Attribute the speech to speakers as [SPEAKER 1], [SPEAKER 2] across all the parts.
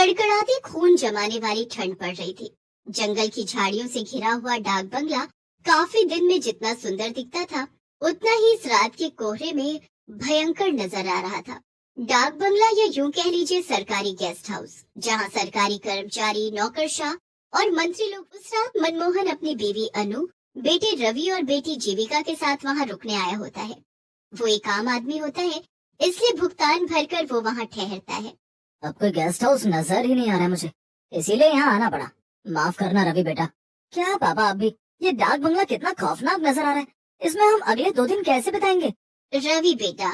[SPEAKER 1] कड़कड़ाती खून जमाने वाली ठंड पड़ रही थी। जंगल की झाड़ियों से घिरा हुआ डाक बंगला काफी दिन में जितना सुंदर दिखता था, उतना ही इस रात के कोहरे में भयंकर नजर आ रहा था। डाक बंगला या यूं कह लीजिए सरकारी गेस्ट हाउस, जहां सरकारी कर्मचारी, नौकरशाह और मंत्री लोग। उस रात मनमोहन अपनी बीवी अनु, बेटे रवि और बेटी जीविका के साथ वहां रुकने आया होता है। वो एक आम आदमी होता है, इसलिए भुगतान भरकर वो वहां ठहरता है।
[SPEAKER 2] अब कोई गेस्ट हाउस नजर ही नहीं आ रहा मुझे, इसीलिए यहाँ आना पड़ा। माफ करना रवि बेटा। क्या पापा आप भी? ये डाक बंगला कितना खौफनाक नजर आ रहा है। इसमें हम अगले 2 दिन कैसे बिताएंगे?
[SPEAKER 1] रवि बेटा,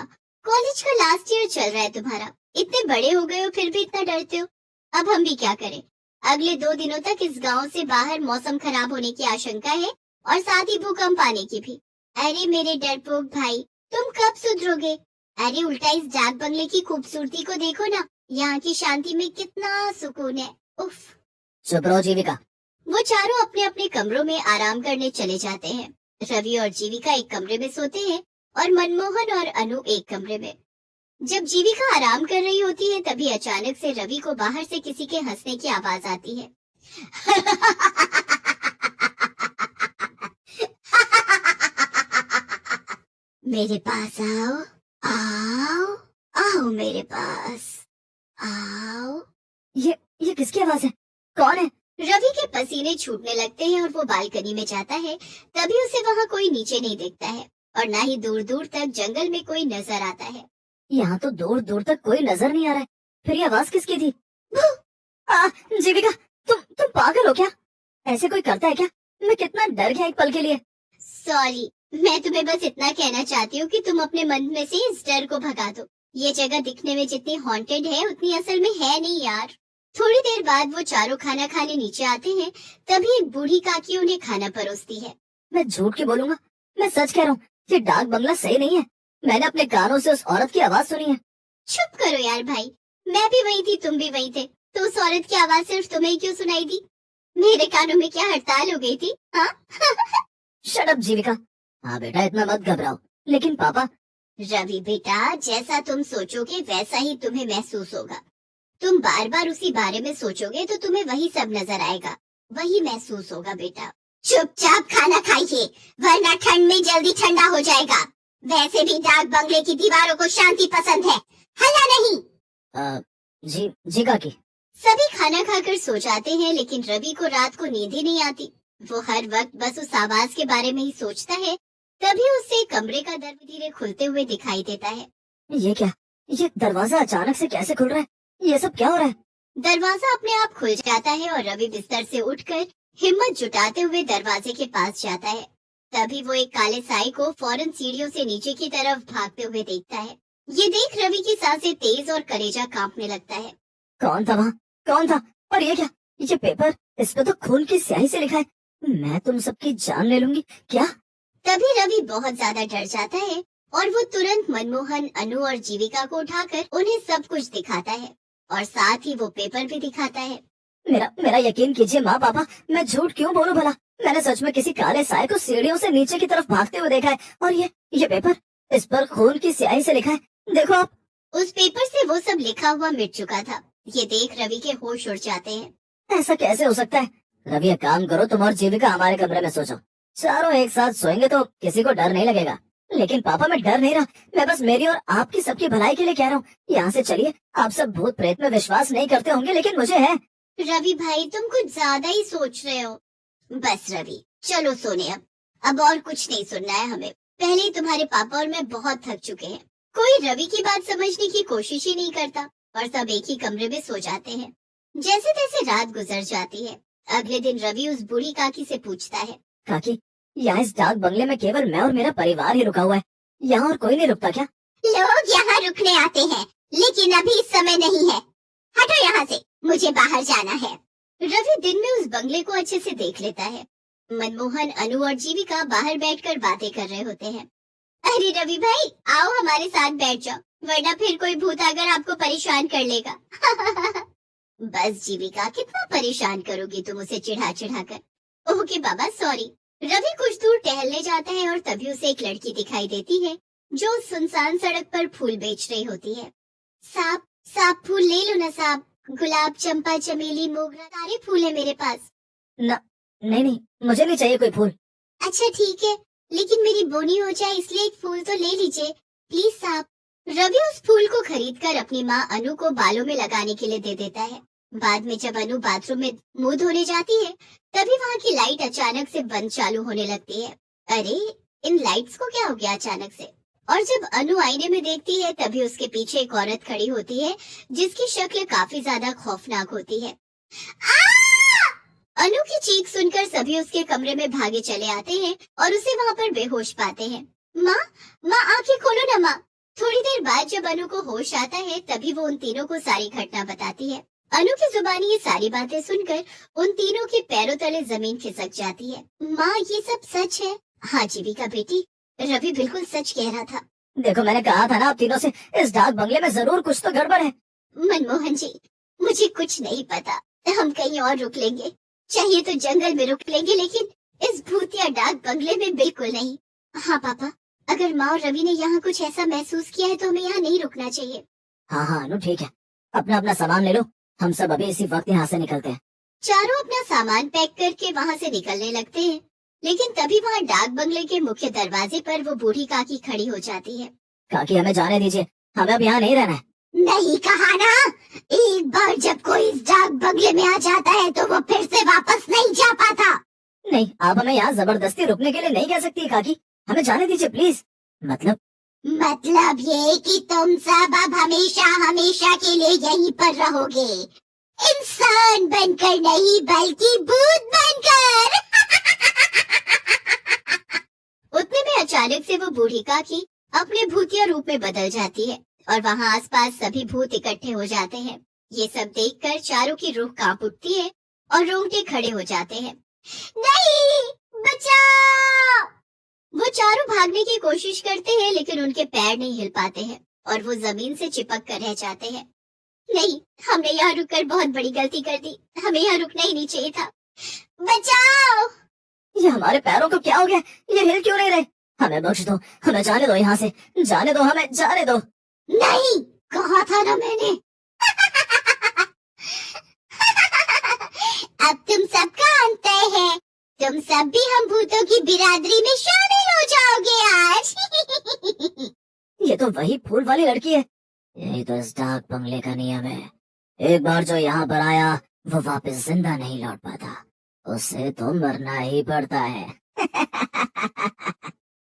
[SPEAKER 1] कॉलेज का लास्ट ईयर चल रहा है तुम्हारा। इतने बड़े हो गए हो फिर भी इतना डरते हो। अब हम भी क्या करें। अगले 2 दिनों तक इस गांव से बाहर मौसम खराब होने की आशंका है और साथ ही भूकंप आने की भी। अरे मेरे डरपोक भाई, तुम कब सुधरोगे? अरे उल्टा इस डाक बंगले की खूबसूरती को देखो ना, यहाँ की शांति में कितना सुकून है। उफ।
[SPEAKER 2] चुप रहो जीविका।
[SPEAKER 1] वो चारों अपने अपने कमरों में आराम करने चले जाते हैं। रवि और जीविका एक कमरे में सोते हैं और मनमोहन और अनु एक कमरे में। जब जीविका आराम कर रही होती है, तभी अचानक से रवि को बाहर से किसी के हंसने की आवाज आती है। मेरे पास आओ, आओ, आओ मेरे पास, आओ।
[SPEAKER 2] ये किसकी आवाज है? कौन है?
[SPEAKER 1] रवि के पसीने छूटने लगते हैं और वो बालकनी में जाता है। तभी उसे वहाँ कोई नीचे नहीं दिखता है और ना ही दूर दूर तक जंगल में कोई नजर आता है।
[SPEAKER 2] यहाँ तो दूर दूर तक कोई नजर नहीं आ रहा है। फिर ये आवाज किसकी थी? जीविका, तुम पागल हो क्या? ऐसे कोई करता है क्या? मैं कितना डर गया एक पल के लिए।
[SPEAKER 1] सॉरी, मैं तुम्हें बस इतना कहना चाहती हूँ कि तुम अपने मन में से इस डर को भगा दो। ये जगह दिखने में जितनी हॉन्टेड है उतनी असल में है नहीं यार। थोड़ी देर बाद वो चारों खाना खाने नीचे आते हैं। तभी एक बूढ़ी काकी उन्हें खाना परोसती है।
[SPEAKER 2] मैं झूठ क्यों बोलूंगा, मैं सच कह रहा हूँ। ये डाक बंगला सही नहीं है। मैंने अपने कानों से उस औरत की आवाज सुनी है।
[SPEAKER 1] चुप करो यार भाई, मैं भी वही थी, तुम भी वही थे, तो उस औरत की आवाज सिर्फ तुम्हें क्यों सुनाई दी? मेरे कानों में क्या हड़ताल हो गई थी? हाँ?
[SPEAKER 2] शट अप जीविका। हाँ बेटा, इतना मत घबराओ। लेकिन पापा।
[SPEAKER 1] रवि बेटा, जैसा तुम सोचोगे वैसा ही तुम्हें महसूस होगा। तुम बार बार उसी बारे में सोचोगे तो तुम्हें वही सब नजर आएगा, वही महसूस होगा बेटा। चुपचाप खाना खाइए, वरना ठंड में जल्दी ठंडा हो जाएगा। वैसे भी डाक बंगले की दीवारों को शांति पसंद है, हल्ला नहीं।
[SPEAKER 2] जी काकी।
[SPEAKER 1] सभी खाना खाकर सो जाते हैं, लेकिन रवि को रात को नींद ही नहीं आती। वो हर वक्त बस उस आवाज के बारे में ही सोचता है। तभी उसे कमरे का दरवाजा धीरे खुलते हुए दिखाई देता है।
[SPEAKER 2] ये क्या? ये दरवाजा अचानक से कैसे खुल रहा है? ये सब क्या हो रहा है?
[SPEAKER 1] दरवाजा अपने आप खुल जाता है और रवि बिस्तर से उठकर हिम्मत जुटाते हुए दरवाजे के पास जाता है। तभी वो एक काले साई को फौरन सीढ़ियों से नीचे की तरफ भागते हुए देखता है। ये देख रवि की सांसें तेज और कलेजा कांपने लगता है।
[SPEAKER 2] कौन था वहाँ? कौन था? और ये क्या? ये पेपर, इस पे तो खून की स्याही से लिखा है, मैं तुम सबकी जान ले लूंगी। क्या?
[SPEAKER 1] तभी रवि बहुत ज्यादा डर जाता है और वो तुरंत मनमोहन, अनु और जीविका को उठाकर उन्हें सब कुछ दिखाता है और साथ ही वो पेपर भी दिखाता है।
[SPEAKER 2] मेरा यकीन कीजिए माँ पापा, मैं झूठ क्यों बोलूं भला? मैंने सच में किसी काले साए को सीढ़ियों से नीचे की तरफ भागते हुए देखा है। और ये पेपर, इस पर खून की स्याही से लिखा है, देखो आप।
[SPEAKER 1] उस पेपर से वो सब लिखा हुआ मिट चुका था। ये देख रवि के होश उड़ जाते हैं।
[SPEAKER 2] ऐसा कैसे हो सकता है? रवि एक काम करो, तुम और जीविका हमारे कमरे में सो जाओ। चारों एक साथ सोएंगे तो किसी को डर नहीं लगेगा। लेकिन पापा, मैं डर नहीं रहा, मैं बस मेरी और आपकी सबकी भलाई के लिए कह रहा हूँ। यहाँ से चलिए। आप सब भूत प्रेत में विश्वास नहीं करते होंगे, लेकिन मुझे है।
[SPEAKER 1] रवि भाई, तुम कुछ ज्यादा ही सोच रहे हो। बस रवि, चलो सोने अब और कुछ नहीं सुनना है हमें। पहले ही तुम्हारे पापा और मैं बहुत थक चुके हैं। कोई रवि की बात समझने की कोशिश ही नहीं करता और सब एक ही कमरे में सो जाते हैं। जैसे तैसे रात गुजर जाती है। अगले दिन रवि उस बूढ़ी काकी से पूछता है,
[SPEAKER 2] काकी, यहाँ इस डाक बंगले में केवल मैं और मेरा परिवार ही रुका हुआ है, यहाँ और कोई नहीं रुकता क्या?
[SPEAKER 1] लोग यहाँ रुकने आते हैं, लेकिन अभी इस समय नहीं है। हटो यहाँ से, मुझे बाहर जाना है। रवि दिन में उस बंगले को अच्छे से देख लेता है। मनमोहन, अनु और जीविका बाहर बैठकर बातें कर रहे होते हैं। अरे रवि भाई, आओ हमारे साथ बैठ जाओ, वरना फिर कोई भूत आकर आपको परेशान कर लेगा। बस जीविका, कितना परेशान करोगी तुम उसे चिढ़ा चिढ़ा कर। ओके बाबा, सॉरी। रवि कुछ दूर टहलने जाता है और तभी उसे एक लड़की दिखाई देती है जो सुनसान सड़क पर फूल बेच रही होती है। साहब, साहब फूल ले लो ना साहब, गुलाब, चंपा, चमेली, मोगरा, सारे फूल है मेरे पास।
[SPEAKER 2] न, नहीं नहीं, मुझे नहीं चाहिए कोई फूल।
[SPEAKER 1] अच्छा ठीक है, लेकिन मेरी बोनी हो जाए इसलिए एक फूल तो ले लीजिए प्लीज साहब। रवि उस फूल को खरीदकर अपनी माँ अनु को बालों में लगाने के लिए दे देता है। बाद में जब अनु बाथरूम में मुंह धोने जाती है, तभी वहाँ की लाइट अचानक से बंद चालू होने लगती है। अरे, इन लाइट्स को क्या हो गया अचानक से? और जब अनु आईने में देखती है, तभी उसके पीछे एक औरत खड़ी होती है जिसकी शक्ल काफी ज्यादा खौफनाक होती है। अनु की चीख सुनकर सभी उसके कमरे में भागे चले आते हैं और उसे वहाँ पर बेहोश पाते हैं। माँ, माँ आंखें खोलो ना माँ। थोड़ी देर बाद जब अनु को होश आता है, तभी वो उन तीनों को सारी घटना बताती है। अनु की जुबानी ये सारी बातें सुनकर उन तीनों के पैरों तले जमीन खिसक जाती है। माँ, ये सब सच है? हाँ जीविका बेटी, रवि बिल्कुल सच कह रहा था।
[SPEAKER 2] देखो, मैंने कहा था ना आप तीनों से, इस डाक बंगले में जरूर कुछ तो गड़बड़ है।
[SPEAKER 1] मनमोहन जी, मुझे कुछ नहीं पता, हम कहीं और रुक लेंगे, चाहिए तो जंगल में रुक लेंगे, लेकिन इस भूतिया डाक बंगले में बिल्कुल नहीं। हाँ पापा, अगर माँ और रवि ने यहाँ कुछ ऐसा महसूस किया है तो हमें यहाँ नहीं रुकना चाहिए।
[SPEAKER 2] हाँ हाँ अनु, ठीक है, अपना अपना सामान ले लो, हम सब अभी इसी वक्त यहाँ से निकलते हैं।
[SPEAKER 1] चारों अपना सामान पैक करके वहाँ से निकलने लगते हैं, लेकिन तभी वहाँ डाक बंगले के मुख्य दरवाजे पर वो बूढ़ी काकी खड़ी हो जाती है।
[SPEAKER 2] काकी, हमें जाने दीजिए, हमें अब यहाँ नहीं रहना है।
[SPEAKER 1] नहीं कहा ना, एक बार जब कोई इस डाक बंगले में आ जाता है तो वो फिर से वापस नहीं जा पाता।
[SPEAKER 2] नहीं, आप हमें यहाँ जबरदस्ती रुकने के लिए नहीं कह सकती काकी, हमें जाने दीजिए प्लीज।
[SPEAKER 1] मतलब ये कि तुम सब अब हमेशा हमेशा के लिए यहीं पर रहोगे, इंसान बनकर नहीं बल्कि भूत बनकर। उतने में अचानक से वो बूढ़ी काकी अपने भूतिया रूप में बदल जाती है और वहाँ आसपास सभी भूत इकट्ठे हो जाते हैं। ये सब देखकर चारों की रूह कांप उठती है और रोंगटे खड़े हो जाते हैं। नहीं, बचाओ! वो चारों भागने की कोशिश करते हैं, लेकिन उनके पैर नहीं हिल पाते हैं और वो जमीन से चिपक कर रह जाते हैं। नहीं, हमने यहाँ रुककर बहुत बड़ी गलती कर दी, हमें यहाँ रुकना ही नहीं चाहिए था। बचाओ!
[SPEAKER 2] ये हमारे पैरों को क्या हो गया? ये हिल क्यों नहीं रहे? हमें बख्श दो, हमें जाने दो यहाँ से, जाने दो, हमें जाने दो।
[SPEAKER 1] नहीं, कहा था ना मैंने। अब तुम सबका अंत है, तुम सब भी हम भूतों की बिरादरी में शामिल हो जाओगे आज।
[SPEAKER 2] ये तो वही फूल वाली लड़की है, यही तो इस डाक बंगले का नियम है, एक बार जो यहाँ पर आया वो वापस जिंदा नहीं लौट पाता, उसे तो मरना ही पड़ता है।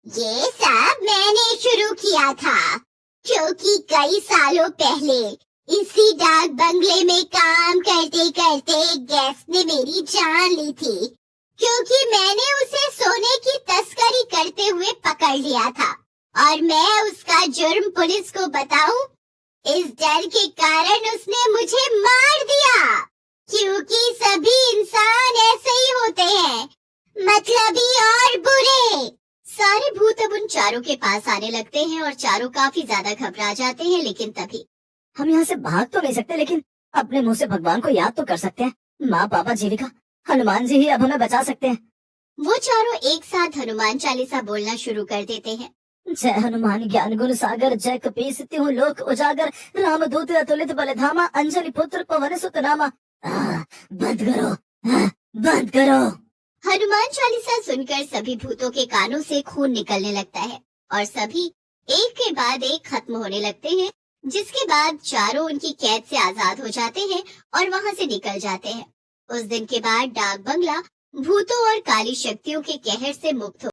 [SPEAKER 1] ये सब मैंने शुरू किया था, क्योंकि कई सालों पहले इसी डाक बंगले में काम करते करते एक गैस ने मेरी जान ली थी, क्योंकि मैंने उसे सोने की तस्करी करते हुए पकड़ लिया था और मैं उसका जुर्म पुलिस को बताऊं, इस डर के कारण उसने मुझे मार दिया, क्योंकि सभी इंसान ऐसे ही होते हैं, मतलबी और बुरे। सारे भूत अब उन चारों के पास आने लगते हैं और चारों काफी ज्यादा घबरा जाते हैं, लेकिन तभी
[SPEAKER 2] हम यहाँ से भाग तो नहीं सकते, लेकिन अपने मुंह से भगवान को याद तो कर सकते हैं। माँ, पापा, जीविका, हनुमान जी ही अब हमें बचा सकते हैं।
[SPEAKER 1] वो चारों एक साथ हनुमान चालीसा बोलना शुरू कर देते हैं।
[SPEAKER 2] जय हनुमान ज्ञान गुण सागर, जय कपीस तिहु लोक उजागर, रामदूत अतुलित बलधामा, अंजलि पुत्र पवन सुत नामा। बंद करो, बंद करो।
[SPEAKER 1] हनुमान चालीसा सुनकर सभी भूतों के कानों से खून निकलने लगता है और सभी एक के बाद एक खत्म होने लगते हैं, जिसके बाद चारों उनकी कैद से आजाद हो जाते हैं और वहाँ से निकल जाते हैं। उस दिन के बाद डाक बंगला भूतों और काली शक्तियों के कहर से मुक्त हो